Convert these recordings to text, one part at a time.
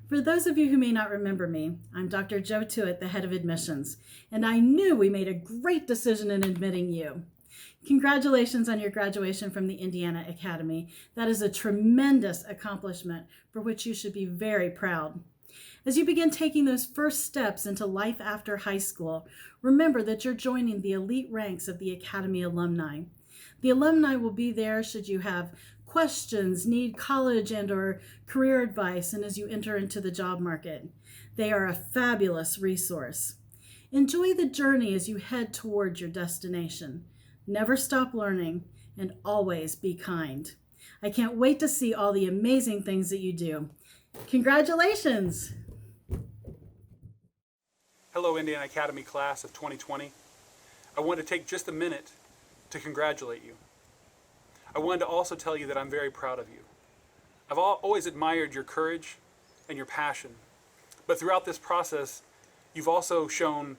For those of you who may not remember me, I'm Dr. Joe Tuitt, the head of admissions, and I knew we made a great decision in admitting you. Congratulations on your graduation from the Indiana Academy. That is a tremendous accomplishment for which you should be very proud. As you begin taking those first steps into life after high school, remember that you're joining the elite ranks of the Academy alumni. The alumni will be there should you have questions, need college and or career advice, and as you enter into the job market. They are a fabulous resource. Enjoy the journey as you head toward your destination. Never stop learning and always be kind. I can't wait to see all the amazing things that you do. Congratulations! Hello, Indiana Academy class of 2020. I want to take just a minute to congratulate you. I wanted to also tell you that I'm very proud of you. I've always admired your courage and your passion, but throughout this process, you've also shown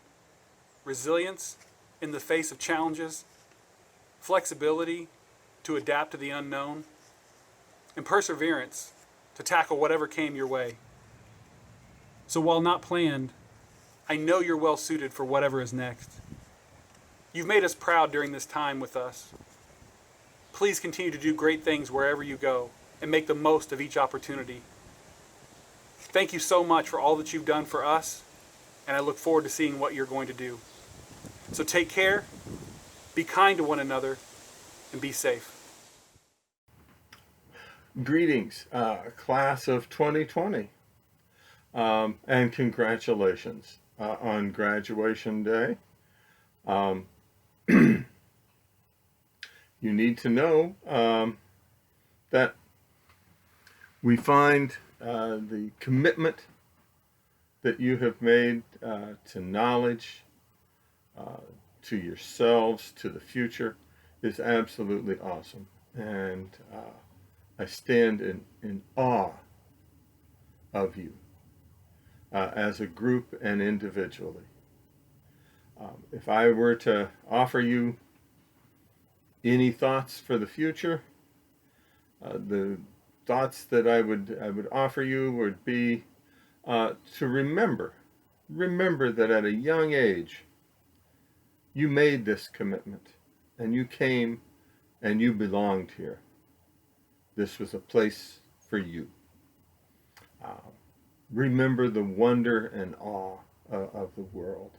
resilience in the face of challenges, flexibility to adapt to the unknown, and perseverance to tackle whatever came your way. So while not planned, I know you're well suited for whatever is next. You've made us proud during this time with us. Please continue to do great things wherever you go and make the most of each opportunity. Thank you so much for all that you've done for us, and I look forward to seeing what you're going to do. So take care, be kind to one another, and be safe. Greetings, class of 2020, and congratulations on graduation day. You need to know that we find the commitment that you have made to knowledge, to yourselves, to the future is absolutely awesome. And I stand in awe of you as a group and individually. If I were to offer you any thoughts for the future, the thoughts that I would offer you would be to remember that at a young age you made this commitment and you came and you belonged here. This was a place for you. Remember the wonder and awe of the world.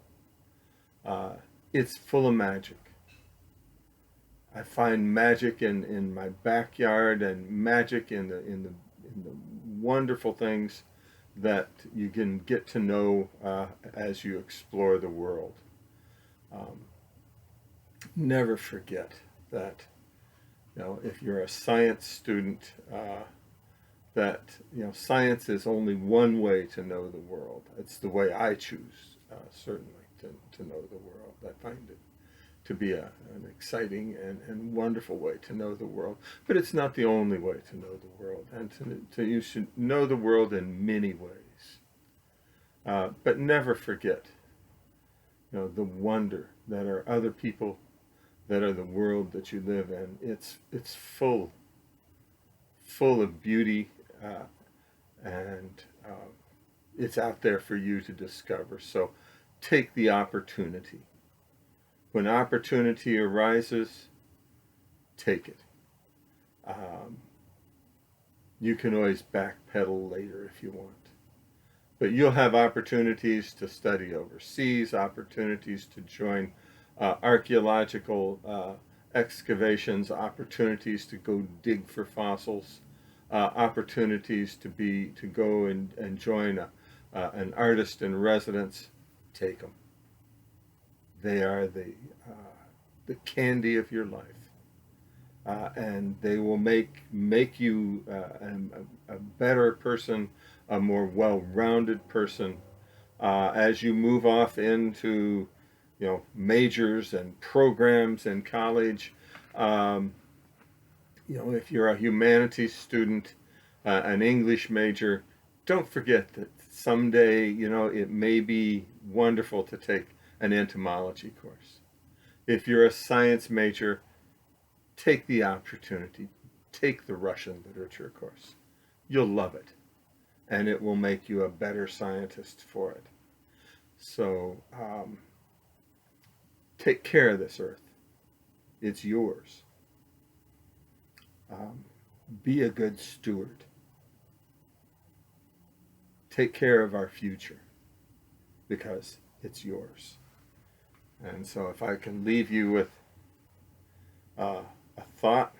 It's full of magic. I find magic in my backyard and magic in the wonderful things that you can get to know as you explore the world. Never forget that, if you're a science student, that science is only one way to know the world. It's the way I choose, certainly, to know the world. I find it to be an exciting and wonderful way to know the world. But it's not the only way to know the world, and you should know the world in many ways. But never forget, the wonder that are other people, that are the world that you live in. It's full of beauty, and it's out there for you to discover. So take the opportunity. When opportunity arises, take it. You can always backpedal later if you want. But you'll have opportunities to study overseas, opportunities to join archaeological excavations, opportunities to go dig for fossils, opportunities to go and join an artist in residence. Take them. They are the candy of your life, and they will make you a better person, a more well-rounded person as you move off into majors and programs in college. If you're a humanities student, an English major, don't forget that someday it may be wonderful to take an entomology course. If you're a science major, take the opportunity. Take the Russian literature course. You'll love it. and it will make you a better scientist for it. So take care of this earth. It's yours. Be a good steward. Take care of our future because it's yours. And so if I can leave you with a thought,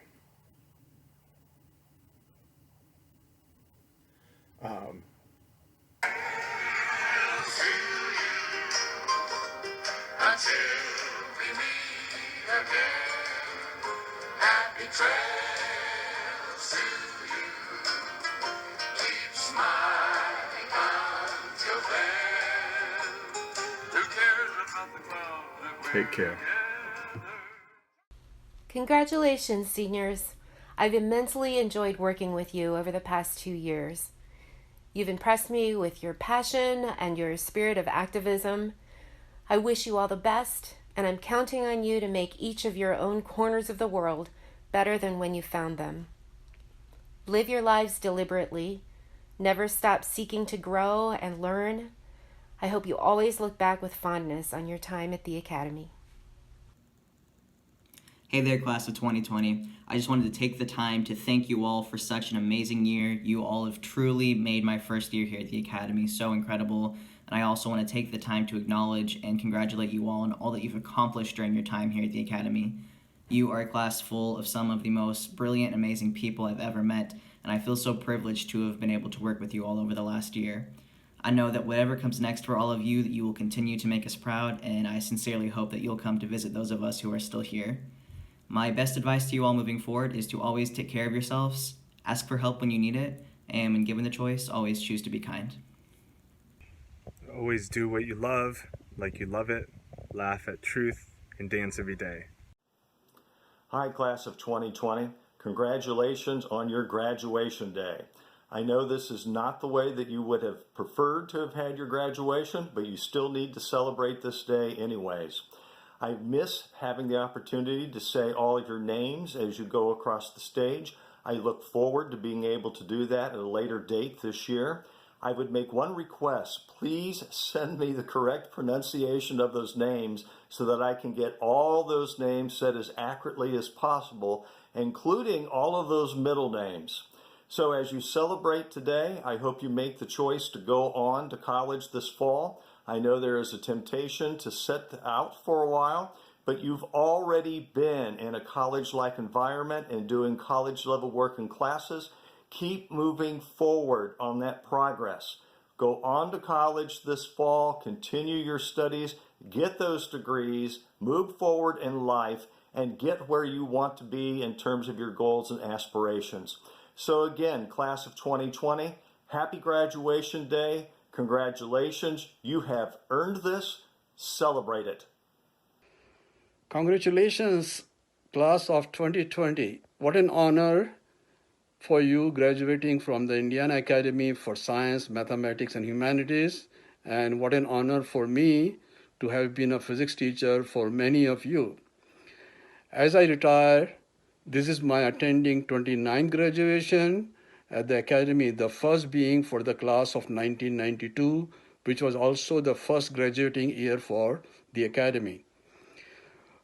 until we meet again, happy trails to you. Keep smiling until then. Who cares about the cloud that we're take care. together? Congratulations, seniors. I've immensely enjoyed working with you over the past 2 years. You've impressed me with your passion and your spirit of activism. I wish you all the best, and I'm counting on you to make each of your own corners of the world better than when you found them. Live your lives deliberately. Never stop seeking to grow and learn. I hope you always look back with fondness on your time at the Academy. Hey there, class of 2020. I just wanted to take the time to thank you all for such an amazing year. You all have truly made my first year here at the Academy so incredible. And I also want to take the time to acknowledge and congratulate you all on all that you've accomplished during your time here at the Academy. You are a class full of some of the most brilliant, amazing people I've ever met, and I feel so privileged to have been able to work with you all over the last year. I know that whatever comes next for all of you, that you will continue to make us proud, and I sincerely hope that you'll come to visit those of us who are still here. My best advice to you all moving forward is to always take care of yourselves, ask for help when you need it, and when given the choice, always choose to be kind. Always do what you love, like you love it, laugh at truth, and dance every day. Hi, class of 2020. Congratulations on your graduation day. I know this is not the way that you would have preferred to have had your graduation, but you still need to celebrate this day anyways. I miss having the opportunity to say all of your names as you go across the stage. I look forward to being able to do that at a later date this year. I would make one request. Please send me the correct pronunciation of those names so that I can get all those names said as accurately as possible, including all of those middle names. So as you celebrate today, I hope you make the choice to go on to college this fall. I know there is a temptation to sit out for a while, but you've already been in a college-like environment and doing college-level work in classes. Keep moving forward on that progress. Go on to college this fall, continue your studies, get those degrees, move forward in life, and get where you want to be in terms of your goals and aspirations. So again, class of 2020, happy graduation day. Congratulations, you have earned this. Celebrate it. Congratulations, class of 2020. What an honor for you graduating from the Indiana Academy for Science, Mathematics, and Humanities. And what an honor for me to have been a physics teacher for many of you. As I retire, this is my attending 29th graduation at the Academy, the first being for the class of 1992, which was also the first graduating year for the Academy.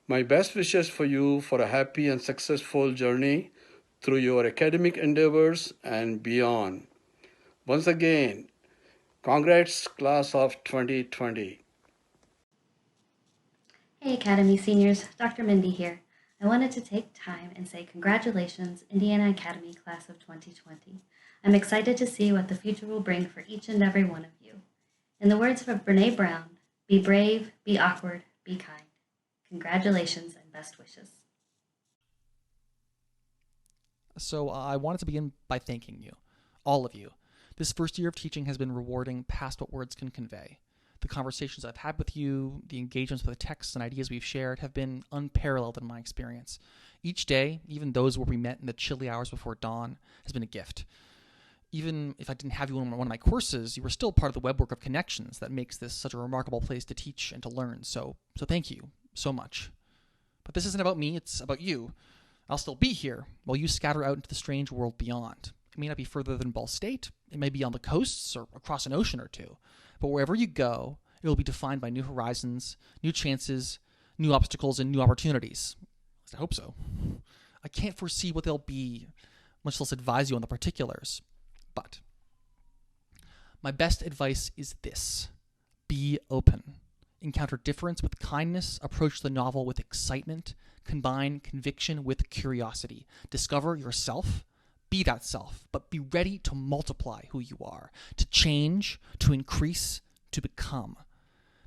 My best wishes for you for a happy and successful journey through your academic endeavors and beyond. Once again, congrats, class of 2020. Hey Academy seniors, Dr. Mindy here. I wanted to take time and say congratulations, Indiana Academy Class of 2020. I'm excited to see what the future will bring for each and every one of you. In the words of Brene Brown, be brave, be awkward, be kind. Congratulations and best wishes. So I wanted to begin by thanking you, all of you. This first year of teaching has been rewarding past what words can convey. The conversations I've had with you, the engagements with the texts and ideas we've shared have been unparalleled in my experience. Each day, even those where we met in the chilly hours before dawn, has been a gift. Even if I didn't have you in one of my courses, you were still part of the webwork of connections that makes this such a remarkable place to teach and to learn. So thank you so much. But this isn't about me, it's about you. I'll still be here while you scatter out into the strange world beyond. It may not be further than Ball State. It may be on the coasts or across an ocean or two. But wherever you go, it will be defined by new horizons, new chances, new obstacles, and new opportunities. At least I hope so. I can't foresee what they'll be, much less advise you on the particulars. But my best advice is this: be open. Encounter difference with kindness, approach the novel with excitement, combine conviction with curiosity. Discover yourself, be that self, but be ready to multiply who you are, to change, to increase, to become.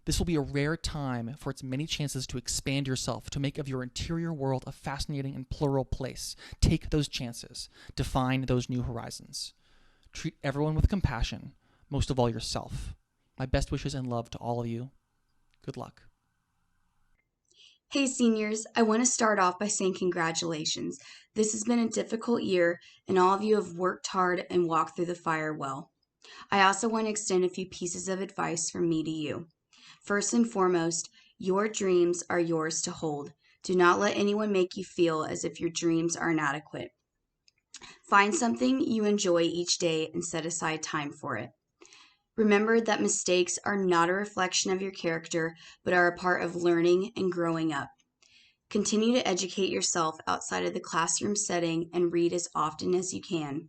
This will be a rare time for its many chances to expand yourself, to make of your interior world a fascinating and plural place. Take those chances. Define those new horizons. Treat everyone with compassion, most of all yourself. My best wishes and love to all of you. Good luck. Hey seniors, I want to start off by saying congratulations. This has been a difficult year and all of you have worked hard and walked through the fire well. I also want to extend a few pieces of advice from me to you. First and foremost, your dreams are yours to hold. Do not let anyone make you feel as if your dreams are inadequate. Find something you enjoy each day and set aside time for it. Remember that mistakes are not a reflection of your character, but are a part of learning and growing up. Continue to educate yourself outside of the classroom setting and read as often as you can.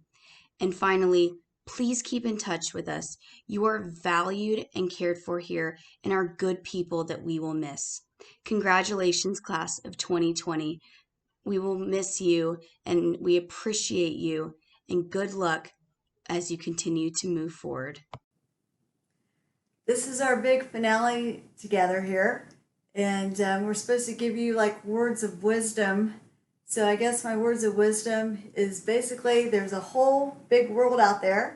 And finally, please keep in touch with us. You are valued and cared for here and are good people that we will miss. Congratulations, class of 2020. We will miss you and we appreciate you, and good luck as you continue to move forward. This is our big finale together here, and we're supposed to give you like words of wisdom. So I guess my words of wisdom is basically there's a whole big world out there,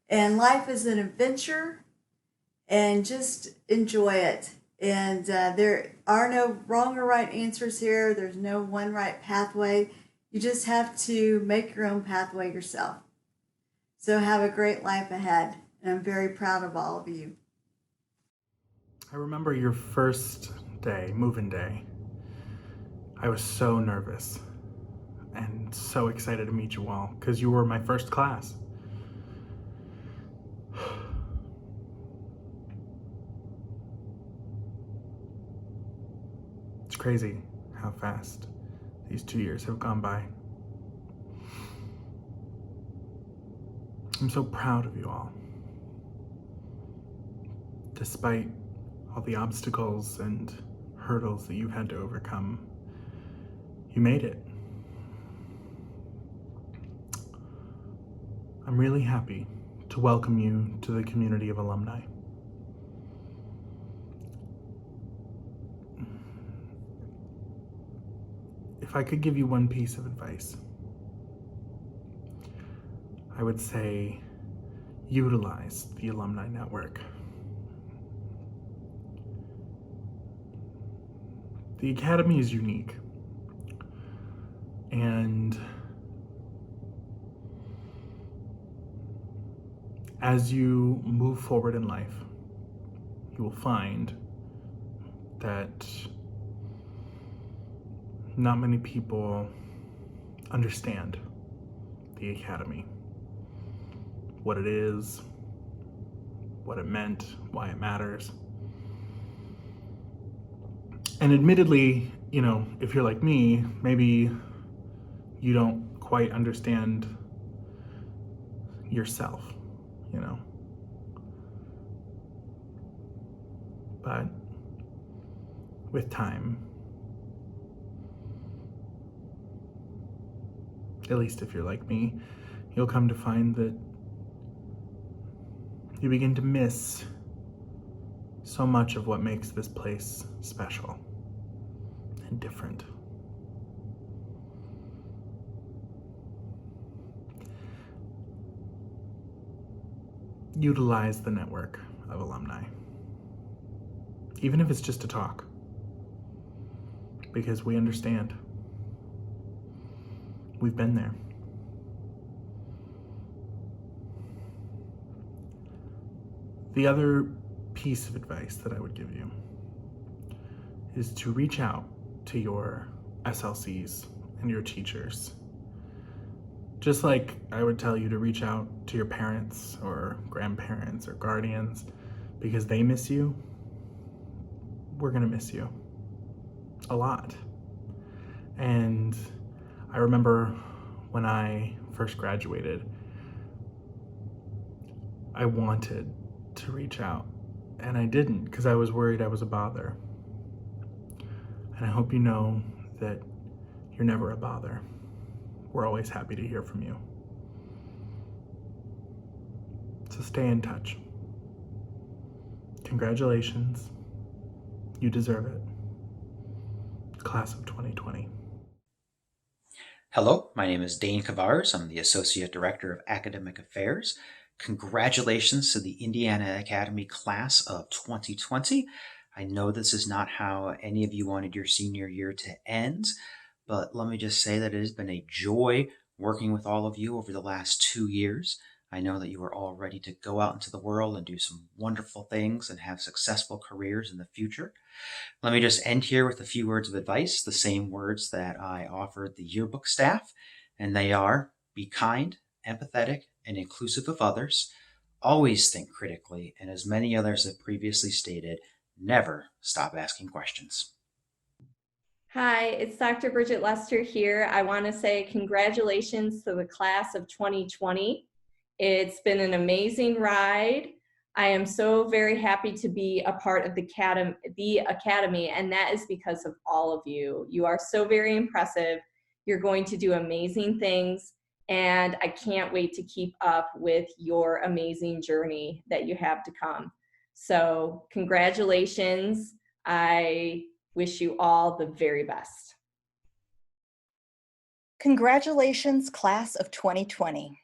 and life is an adventure, and just enjoy it. And there are no wrong or right answers here. There's no one right pathway. You just have to make your own pathway yourself. So have a great life ahead, and I'm very proud of all of you. I remember your first day, move-in day. I was so nervous and so excited to meet you all because you were my first class. It's crazy how fast these 2 years have gone by. I'm so proud of you all. Despite all the obstacles and hurdles that you've had to overcome, you made it. I'm really happy to welcome you to the community of alumni. If I could give you one piece of advice, I would say utilize the alumni network. The Academy is unique, and as you move forward in life, you will find that not many people understand the Academy, what it is, what it meant, why it matters. And admittedly, you know, if you're like me, maybe you don't quite understand yourself, you know. But with time, at least if you're like me, you'll come to find that you begin to miss so much of what makes this place special and different. Utilize the network of alumni, even if it's just to talk, because we understand. We've been there. The other piece of advice that I would give you is to reach out to your SLCs and your teachers Just like I would tell you to reach out to your parents or grandparents or guardians because they miss you, we're gonna miss you a lot. And I remember when I first graduated, I wanted to reach out and I didn't because I was worried I was a bother. And I hope you know that you're never a bother. We're always happy to hear from you. So stay in touch. Congratulations. You deserve it. Class of 2020. Hello, my name is Dane Kavars. I'm the Associate Director of Academic Affairs. Congratulations to the Indiana Academy Class of 2020. I know this is not how any of you wanted your senior year to end, but let me just say that it has been a joy working with all of you over the last 2 years. I know that you are all ready to go out into the world and do some wonderful things and have successful careers in the future. Let me just end here with a few words of advice, the same words that I offered the yearbook staff, and they are: be kind, empathetic, and inclusive of others. Always think critically, and as many others have previously stated, never stop asking questions. Hi, it's Dr. Bridget Lester here. I want to say congratulations to the class of 2020. It's been an amazing ride. I am so very happy to be a part of the academy, and that is because of all of you. You are so very impressive. You're going to do amazing things, and I can't wait to keep up with your amazing journey that you have to come. So congratulations. I wish you all the very best. Congratulations, class of 2020.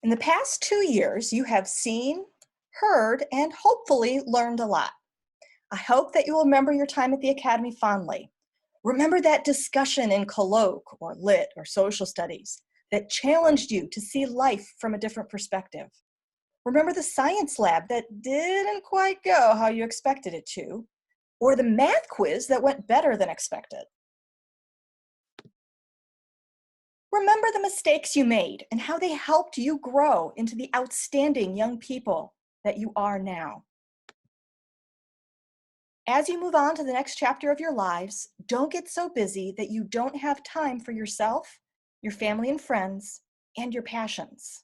In the past 2 years, you have seen, heard, and hopefully learned a lot. I hope that you will remember your time at the Academy fondly. Remember that discussion in colloque or lit or social studies that challenged you to see life from a different perspective. Remember the science lab that didn't quite go how you expected it to, or the math quiz that went better than expected. Remember the mistakes you made and how they helped you grow into the outstanding young people that you are now. As you move on to the next chapter of your lives, don't get so busy that you don't have time for yourself, your family and friends, and your passions.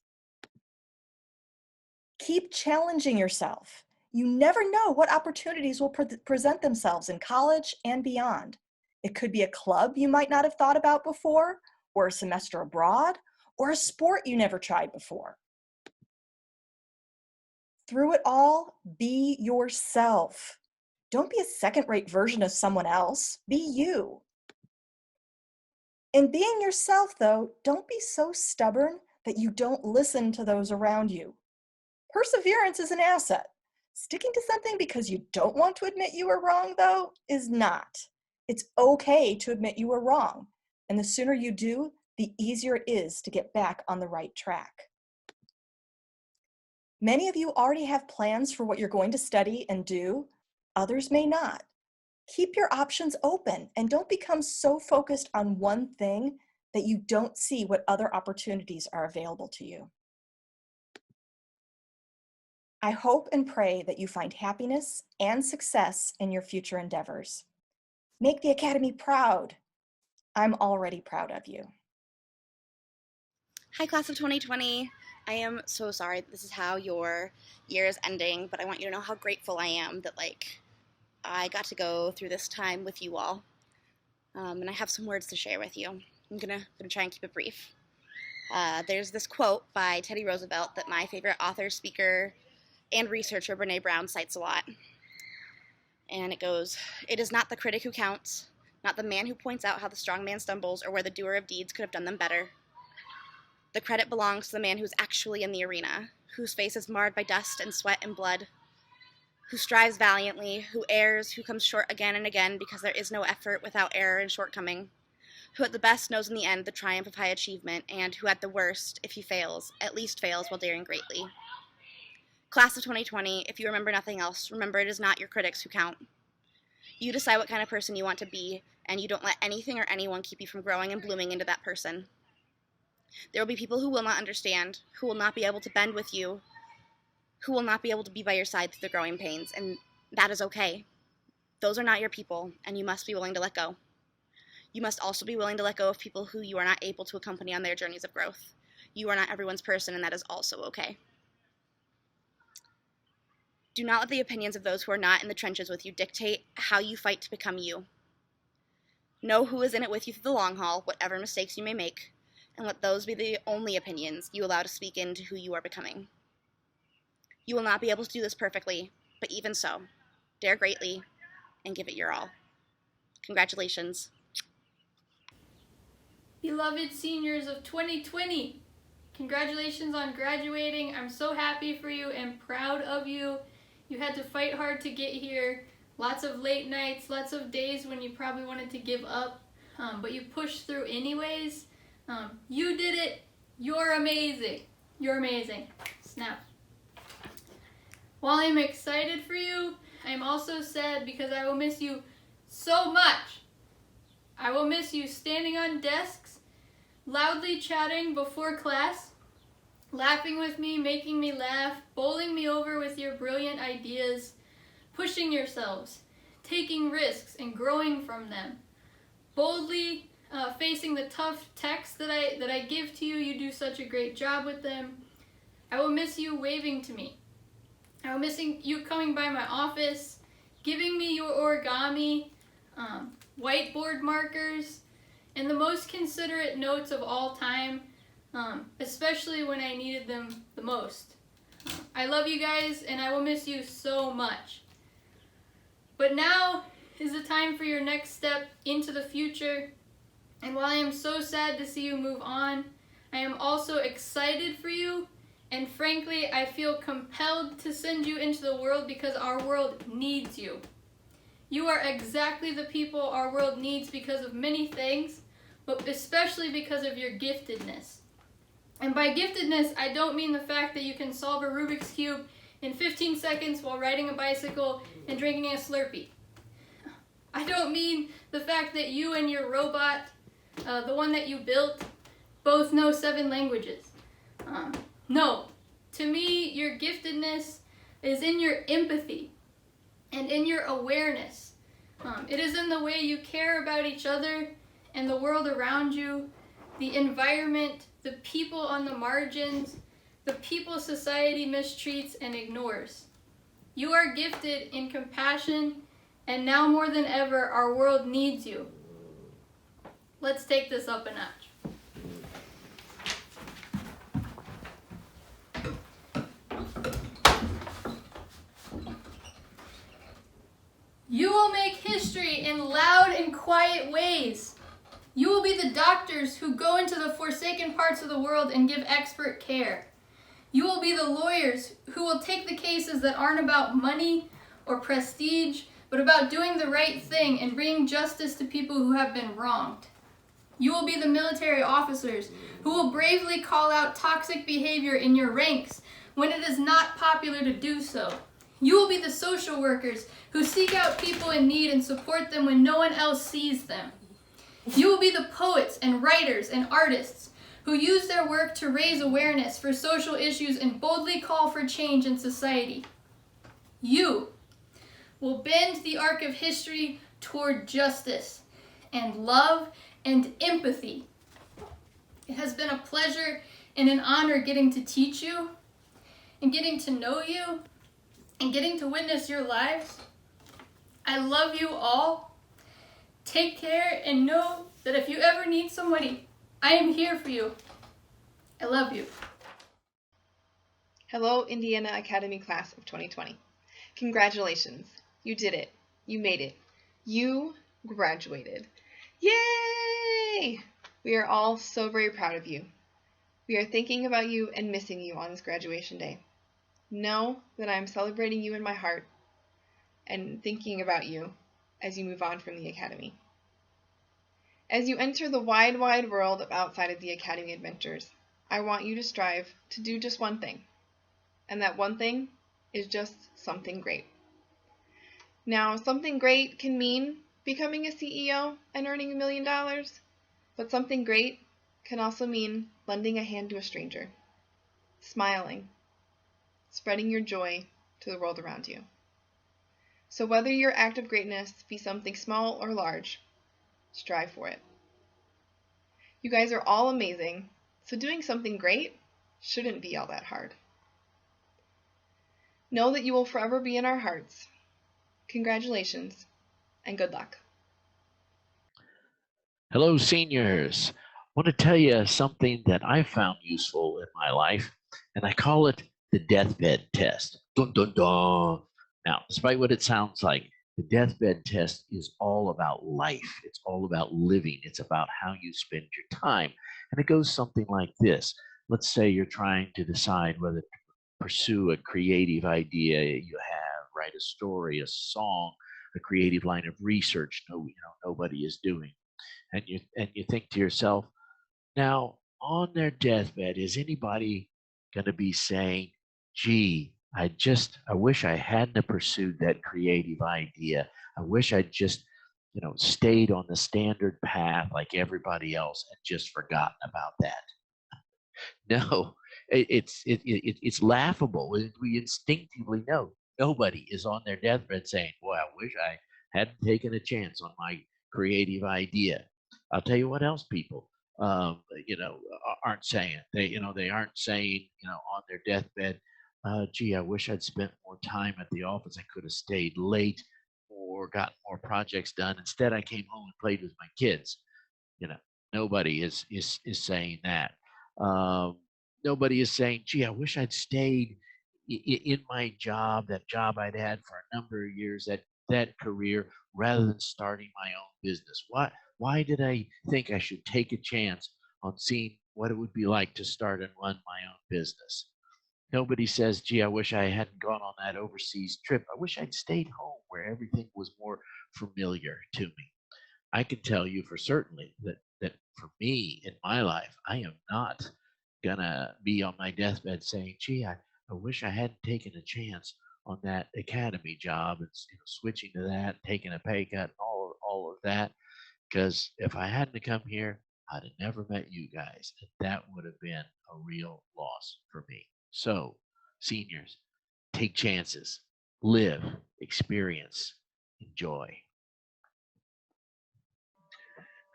Keep challenging yourself. You never know what opportunities will present themselves in college and beyond. It could be a club you might not have thought about before, or a semester abroad, or a sport you never tried before. Through it all, be yourself. Don't be a second-rate version of someone else. Be you. In being yourself, though, don't be so stubborn that you don't listen to those around you. Perseverance is an asset. Sticking to something because you don't want to admit you were wrong, though, is not. It's okay to admit you were wrong, and the sooner you do, the easier it is to get back on the right track. Many of you already have plans for what you're going to study and do. Others may not. Keep your options open and don't become so focused on one thing that you don't see what other opportunities are available to you. I hope and pray that you find happiness and success in your future endeavors. Make the Academy proud. I'm already proud of you. Hi, class of 2020. I am so sorry this is how your year is ending, but I want you to know how grateful I am that I got to go through this time with you all. And I have some words to share with you. I'm gonna try and keep it brief. There's this quote by Teddy Roosevelt that my favorite author, speaker, and researcher Brene Brown cites a lot. And it goes, "It is not the critic who counts, not the man who points out how the strong man stumbles or where the doer of deeds could have done them better. The credit belongs to the man who's actually in the arena, whose face is marred by dust and sweat and blood, who strives valiantly, who errs, who comes short again and again because there is no effort without error and shortcoming, who at the best knows in the end the triumph of high achievement, and who at the worst, if he fails, at least fails while daring greatly. Class of 2020, if you remember nothing else, remember it is not your critics who count. You decide what kind of person you want to be, and you don't let anything or anyone keep you from growing and blooming into that person. There will be people who will not understand, who will not be able to bend with you, who will not be able to be by your side through the growing pains, and that is okay. Those are not your people, and you must be willing to let go. You must also be willing to let go of people who you are not able to accompany on their journeys of growth. You are not everyone's person, and that is also okay. Do not let the opinions of those who are not in the trenches with you dictate how you fight to become you. Know who is in it with you through the long haul, whatever mistakes you may make, and let those be the only opinions you allow to speak into who you are becoming. You will not be able to do this perfectly, but even so, dare greatly and give it your all. Congratulations. Beloved seniors of 2020, congratulations on graduating. I'm so happy for you and proud of you. You had to fight hard to get here. Lots of late nights, lots of days when you probably wanted to give up, but you pushed through anyways. You did it. You're amazing. You're amazing. Snap. While I'm excited for you, I am also sad because I will miss you so much. I will miss you standing on desks, loudly chatting before class, laughing with me, making me laugh, bowling me over with your brilliant ideas, pushing yourselves, taking risks and growing from them, boldly facing the tough texts that I give to you. You do such a great job with them. I will miss you waving to me. I will miss you coming by my office, giving me your origami, whiteboard markers, and the most considerate notes of all time, especially when I needed them the most. I love you guys, and I will miss you so much. But now is the time for your next step into the future, and while I am so sad to see you move on, I am also excited for you, and frankly, I feel compelled to send you into the world because our world needs you. You are exactly the people our world needs because of many things, but especially because of your giftedness. And by giftedness, I don't mean the fact that you can solve a Rubik's Cube in 15 seconds while riding a bicycle and drinking a Slurpee. I don't mean the fact that you and your robot, the one that you built, both know 7 languages. No, to me, your giftedness is in your empathy and in your awareness. It is in the way you care about each other and the world around you, the environment, the people on the margins, the people society mistreats and ignores. You are gifted in compassion, and now more than ever, our world needs you. Let's take this up a notch. You will make history in loud and quiet ways. You will be the doctors who go into the forsaken parts of the world and give expert care. You will be the lawyers who will take the cases that aren't about money or prestige, but about doing the right thing and bringing justice to people who have been wronged. You will be the military officers who will bravely call out toxic behavior in your ranks when it is not popular to do so. You will be the social workers who seek out people in need and support them when no one else sees them. You will be the poets and writers and artists who use their work to raise awareness for social issues and boldly call for change in society. You will bend the arc of history toward justice and love and empathy. It has been a pleasure and an honor getting to teach you and getting to know you and getting to witness your lives. I love you all. Take care and know that if you ever need somebody, I am here for you. I love you. Hello, Indiana Academy Class of 2020. Congratulations. You did it. You made it. You graduated. Yay! We are all so very proud of you. We are thinking about you and missing you on this graduation day. Know that I am celebrating you in my heart and thinking about you as you move on from the Academy. As you enter the wide, wide world of outside of the Academy adventures, I want you to strive to do just one thing. And that one thing is just something great. Now, something great can mean becoming a CEO and earning $1 million, but something great can also mean lending a hand to a stranger, smiling, spreading your joy to the world around you. So whether your act of greatness be something small or large, strive for it. You guys are all amazing, so doing something great shouldn't be all that hard. Know that you will forever be in our hearts. Congratulations, and good luck. Hello, seniors. I want to tell you something that I found useful in my life, and I call it the deathbed test. Dun, dun, dun. Now, despite what it sounds like, the deathbed test is all about life. It's all about living. It's about how you spend your time. And it goes something like this. Let's say you're trying to decide whether to pursue a creative idea you have, write a story, a song, a creative line of research nobody is doing. And you think to yourself, now on their deathbed, is anybody going to be saying, gee, I wish I hadn't have pursued that creative idea. I wish I'd just stayed on the standard path like everybody else and just forgotten about that. No, it's laughable. We instinctively know nobody is on their deathbed saying, boy, I wish I hadn't taken a chance on my creative idea. I'll tell you what else people aren't saying. They aren't saying, on their deathbed, gee, I wish I'd spent more time at the office. I could have stayed late or got more projects done. Instead, I came home and played with my kids. Nobody is saying that. Um, Nobody is saying, gee, I wish I'd stayed in my job, that job I'd had for a number of years, that career, rather than starting my own business. Why did I think I should take a chance on seeing what it would be like to start and run my own business? Nobody says, gee, I wish I hadn't gone on that overseas trip. I wish I'd stayed home where everything was more familiar to me. I can tell you for certainly that for me in my life, I am not gonna be on my deathbed saying, gee, I wish I hadn't taken a chance on that academy job and switching to that, taking a pay cut, and all of that. Because if I hadn't come here, I'd have never met you guys, and that would have been a real loss for me. So, seniors, take chances, live, experience, enjoy.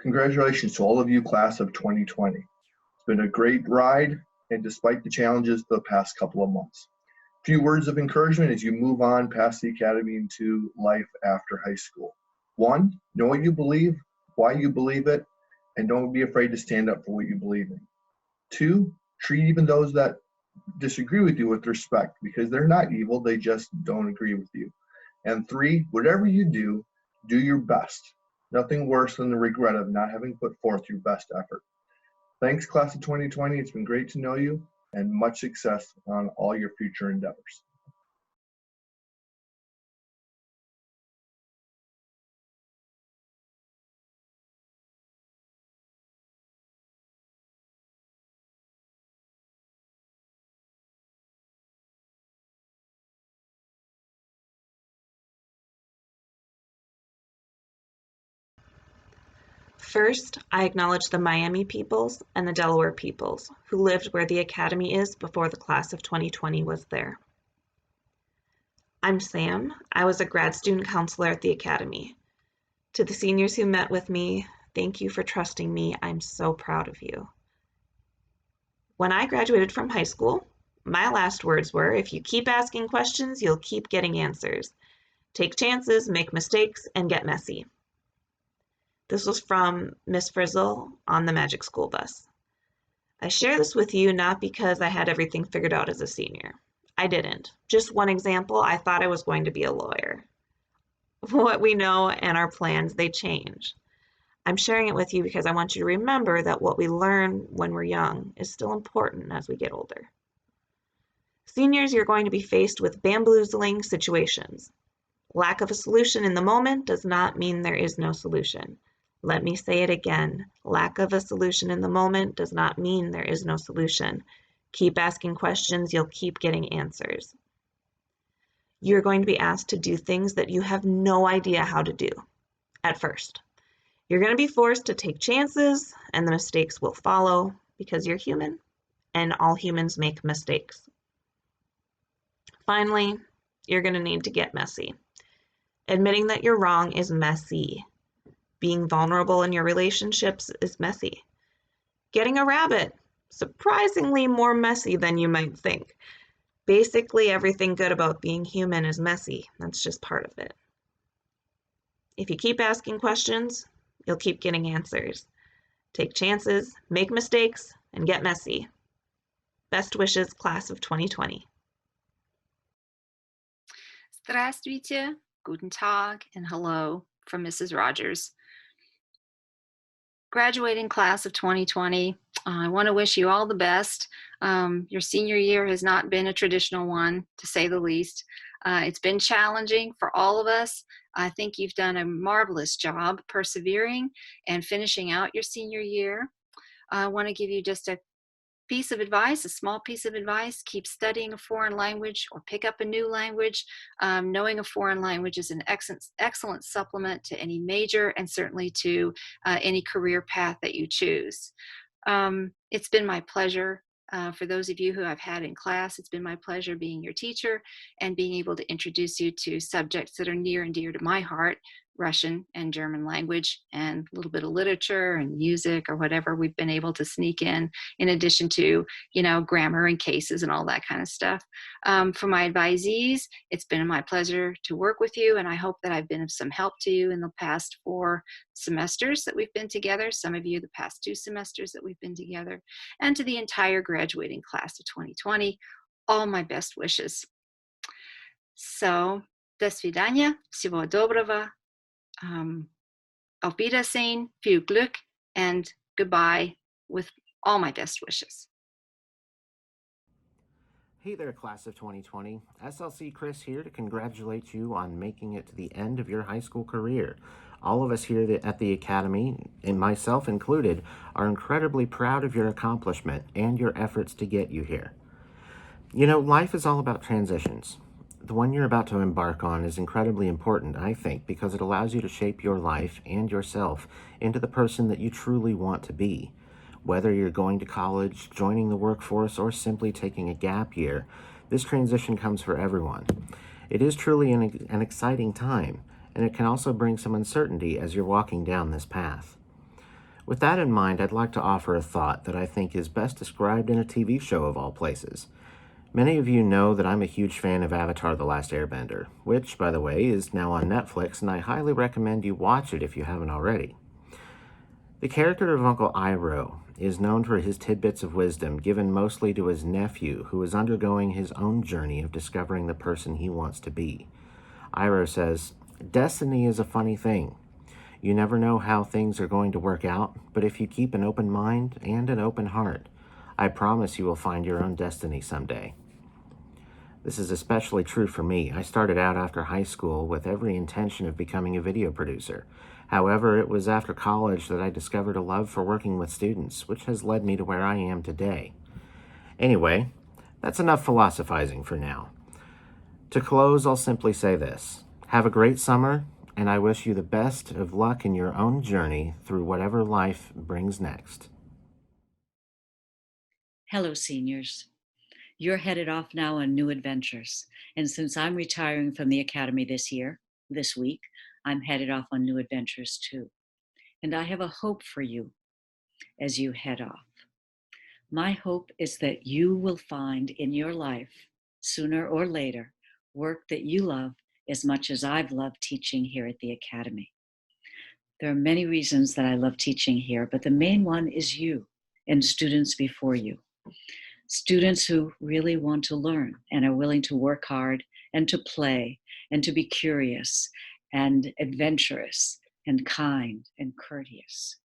Congratulations to all of you, class of 2020. It's been a great ride, and despite the challenges the past couple of months. A few words of encouragement as you move on past the academy into life after high school. One, know what you believe, why you believe it, and don't be afraid to stand up for what you believe in. Two, treat even those that disagree with you with respect, because they're not evil, they just don't agree with you. And three, whatever you do your best. Nothing worse than the regret of not having put forth your best effort. Thanks, class of 2020. It's been great to know you, and much success on all your future endeavors. First, I acknowledge the Miami peoples and the Delaware peoples who lived where the Academy is before the class of 2020 was there. I'm Sam. I was a grad student counselor at the Academy. To the seniors who met with me, thank you for trusting me. I'm so proud of you. When I graduated from high school, my last words were, if you keep asking questions, you'll keep getting answers. Take chances, make mistakes, and get messy. This was from Miss Frizzle on the Magic School Bus. I share this with you not because I had everything figured out as a senior. I didn't. Just one example, I thought I was going to be a lawyer. What we know and our plans, they change. I'm sharing it with you because I want you to remember that what we learn when we're young is still important as we get older. Seniors, you're going to be faced with bamboozling situations. Lack of a solution in the moment does not mean there is no solution. Let me say it again. Lack of a solution in the moment does not mean there is no solution. Keep asking questions, you'll keep getting answers. You're going to be asked to do things that you have no idea how to do at first. You're going to be forced to take chances, and the mistakes will follow because you're human, and all humans make mistakes. Finally, you're going to need to get messy. Admitting that you're wrong is messy. Being vulnerable in your relationships is messy. Getting a rabbit, surprisingly more messy than you might think. Basically, everything good about being human is messy. That's just part of it. If you keep asking questions, you'll keep getting answers. Take chances, make mistakes, and get messy. Best wishes, class of 2020. Здравствуйте, guten Tag, and hello from Mrs. Rogers. Graduating class of 2020, I want to wish you all the best. Your senior year has not been a traditional one, to say the least. It's been challenging for all of us. I think you've done a marvelous job persevering and finishing out your senior year. I want to give you just a piece of advice, a small piece of advice: keep studying a foreign language or pick up a new language. Knowing a foreign language is an excellent supplement to any major and certainly to any career path that you choose. It's been my pleasure. For those of you who I've had in class, it's been my pleasure being your teacher and being able to introduce you to subjects that are near and dear to my heart: Russian and German language, and a little bit of literature and music or whatever we've been able to sneak in addition to, grammar and cases and all that kind of stuff. For my advisees, it's been my pleasure to work with you, and I hope that I've been of some help to you in the past 4 semesters that we've been together, some of you the past 2 semesters that we've been together, and to the entire graduating class of 2020, all my best wishes. So, до свидания, всего доброго. Auf Wiedersehen, viel Glück, and goodbye with all my best wishes. Hey there, class of 2020. SLC Chris here to congratulate you on making it to the end of your high school career. All of us here at the Academy, and myself included, are incredibly proud of your accomplishment and your efforts to get you here. Life is all about transitions. The one you're about to embark on is incredibly important, I think, because it allows you to shape your life and yourself into the person that you truly want to be. Whether you're going to college, joining the workforce, or simply taking a gap year, this transition comes for everyone. It is truly an exciting time, and it can also bring some uncertainty as you're walking down this path. With that in mind, I'd like to offer a thought that I think is best described in a TV show of all places. Many of you know that I'm a huge fan of Avatar: The Last Airbender, which, by the way, is now on Netflix, and I highly recommend you watch it if you haven't already. The character of Uncle Iroh is known for his tidbits of wisdom given mostly to his nephew, who is undergoing his own journey of discovering the person he wants to be. Iroh says, "Destiny is a funny thing. You never know how things are going to work out, but if you keep an open mind and an open heart, I promise you will find your own destiny someday." This is especially true for me. I started out after high school with every intention of becoming a video producer. However, it was after college that I discovered a love for working with students, which has led me to where I am today. Anyway, that's enough philosophizing for now. To close, I'll simply say this: have a great summer, and I wish you the best of luck in your own journey through whatever life brings next. Hello, seniors. You're headed off now on new adventures. And since I'm retiring from the Academy this week, I'm headed off on new adventures too. And I have a hope for you as you head off. My hope is that you will find in your life, sooner or later, work that you love as much as I've loved teaching here at the Academy. There are many reasons that I love teaching here, but the main one is you and students before you. Students who really want to learn and are willing to work hard and to play and to be curious and adventurous and kind and courteous.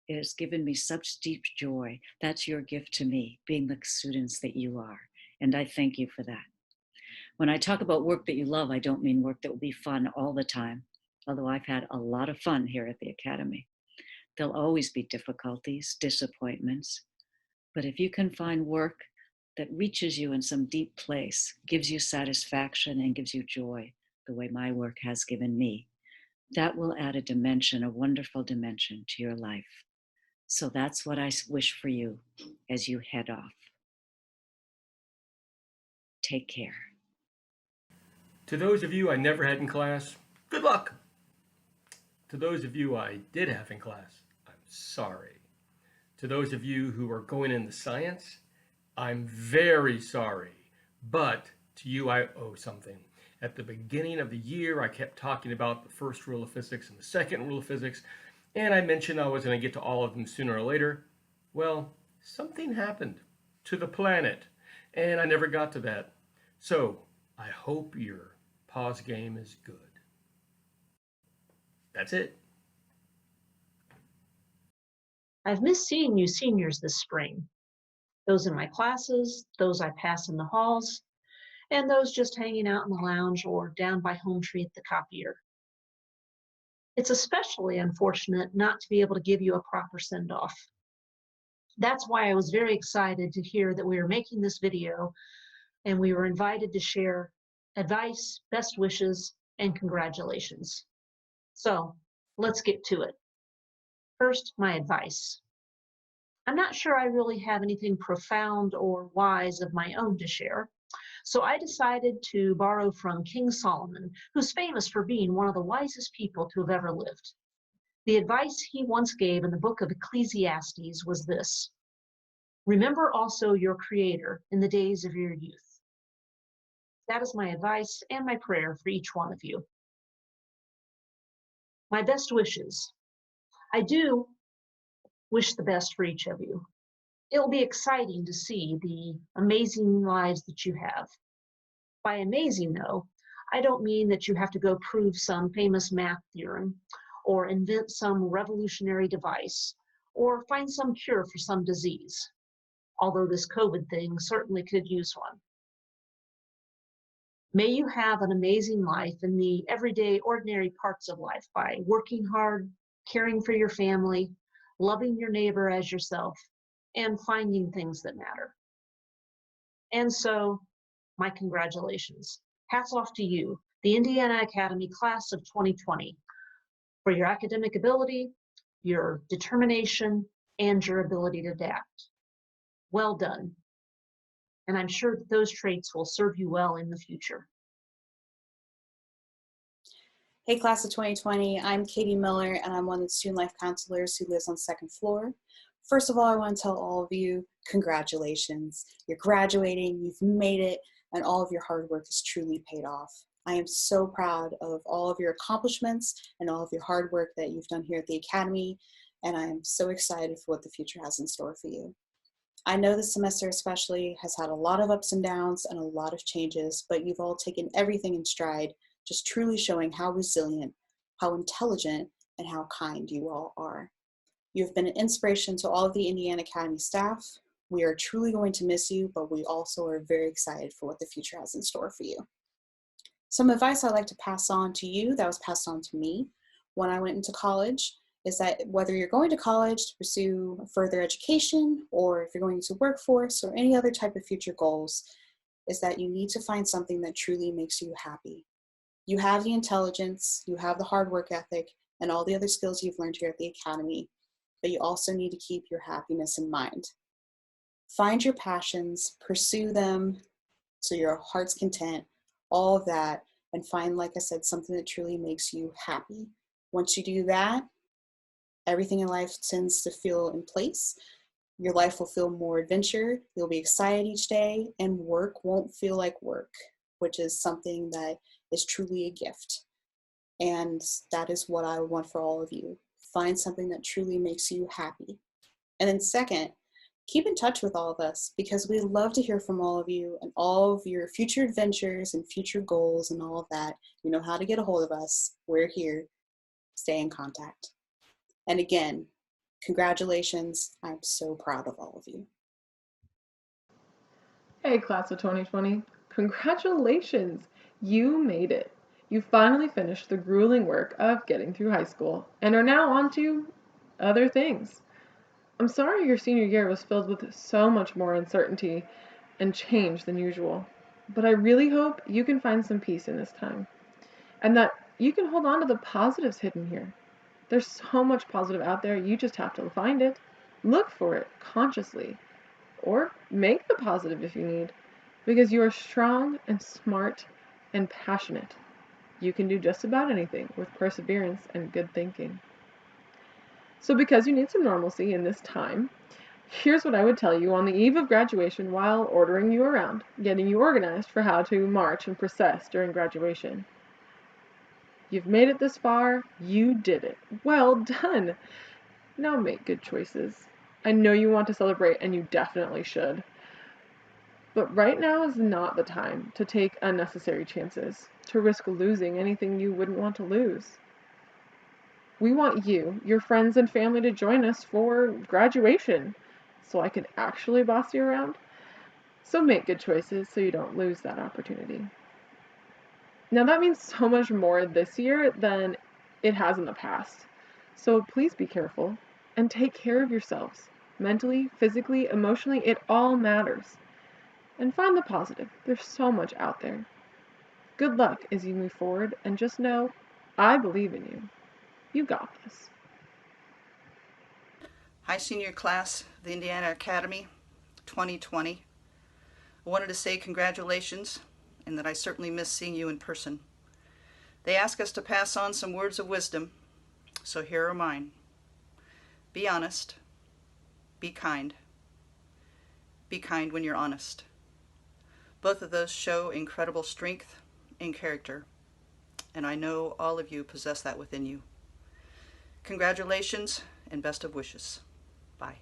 It has given me such deep joy. That's your gift to me, being the students that you are. And I thank you for that. When I talk about work that you love, I don't mean work that will be fun all the time, although I've had a lot of fun here at the Academy. There'll always be difficulties, disappointments, but if you can find work that reaches you in some deep place, gives you satisfaction and gives you joy, the way my work has given me, that will add a dimension, a wonderful dimension to your life. So that's what I wish for you as you head off. Take care. To those of you I never had in class, good luck. To those of you I did have in class, I'm sorry. To those of you who are going into science, I'm very sorry. But to you, I owe something. At the beginning of the year, I kept talking about the first rule of physics and the second rule of physics, and I mentioned I was going to get to all of them sooner or later. Well, something happened to the planet, and I never got to that. So I hope your pause game is good. That's it. I've missed seeing you seniors this spring. Those in my classes, those I pass in the halls, and those just hanging out in the lounge or down by Home Tree at the copier. It's especially unfortunate not to be able to give you a proper send-off. That's why I was very excited to hear that we were making this video and we were invited to share advice, best wishes, and congratulations. So let's get to it. First, my advice. I'm not sure I really have anything profound or wise of my own to share, so I decided to borrow from King Solomon, who's famous for being one of the wisest people to have ever lived. The advice he once gave in the book of Ecclesiastes was this: remember also your Creator in the days of your youth. That is my advice and my prayer for each one of you. My best wishes. I do wish the best for each of you. It'll be exciting to see the amazing lives that you have. By amazing, though, I don't mean that you have to go prove some famous math theorem, or invent some revolutionary device, or find some cure for some disease, although this COVID thing certainly could use one. May you have an amazing life in the everyday, ordinary parts of life by working hard, caring for your family, loving your neighbor as yourself, and finding things that matter. And so, my congratulations. Hats off to you, the Indiana Academy Class of 2020, for your academic ability, your determination, and your ability to adapt. Well done. And I'm sure that those traits will serve you well in the future. Hey, class of 2020, I'm Katie Miller, and I'm one of the student life counselors who lives on the second floor. First of all, I want to tell all of you, congratulations. You're graduating, you've made it, and all of your hard work has truly paid off. I am so proud of all of your accomplishments and all of your hard work that you've done here at the Academy, and I am so excited for what the future has in store for you. I know this semester especially has had a lot of ups and downs and a lot of changes, but you've all taken everything in stride, just truly showing how resilient, how intelligent, and how kind you all are. You have been an inspiration to all of the Indiana Academy staff. We are truly going to miss you, but we also are very excited for what the future has in store for you. Some advice I'd like to pass on to you that was passed on to me when I went into college is that whether you're going to college to pursue further education, or if you're going to workforce or any other type of future goals, is that you need to find something that truly makes you happy. You have the intelligence, you have the hard work ethic, and all the other skills you've learned here at the Academy, but you also need to keep your happiness in mind. Find your passions, pursue them so your heart's content, all of that, and find, like I said, something that truly makes you happy. Once you do that, everything in life tends to feel in place. Your life will feel more adventure, you'll be excited each day, and work won't feel like work, which is something that is truly a gift. And that is what I want for all of you. Find something that truly makes you happy. And then second, keep in touch with all of us, because we love to hear from all of you and all of your future adventures and future goals and all of that. You know how to get a hold of us. We're here. Stay in contact. And again, congratulations. I'm so proud of all of you. Hey, class of 2020, congratulations! You made it. You finally finished the grueling work of getting through high school and are now on to other things. I'm sorry your senior year was filled with so much more uncertainty and change than usual. But I really hope you can find some peace in this time and that you can hold on to the positives hidden here. There's so much positive out there, you just have to find it. Look for it consciously, or make the positive if you need, because you are strong and smart and passionate. You can do just about anything with perseverance and good thinking. So because you need some normalcy in this time, here's what I would tell you on the eve of graduation while ordering you around, getting you organized for how to march and process during graduation. You've made it this far, you did it. Well done! Now make good choices. I know you want to celebrate, and you definitely should. But right now is not the time to take unnecessary chances, to risk losing anything you wouldn't want to lose. We want you, your friends and family to join us for graduation, so I can actually boss you around. So make good choices so you don't lose that opportunity. Now that means so much more this year than it has in the past. So please be careful and take care of yourselves. Mentally, physically, emotionally, it all matters. And find the positive. There's so much out there. Good luck as you move forward, and just know, I believe in you. You got this. Hi, senior class of the Indiana Academy 2020. I wanted to say congratulations and that I certainly miss seeing you in person. They ask us to pass on some words of wisdom, so here are mine. Be honest. Be kind. Be kind when you're honest. Both of those show incredible strength and character, and I know all of you possess that within you. Congratulations and best of wishes. Bye.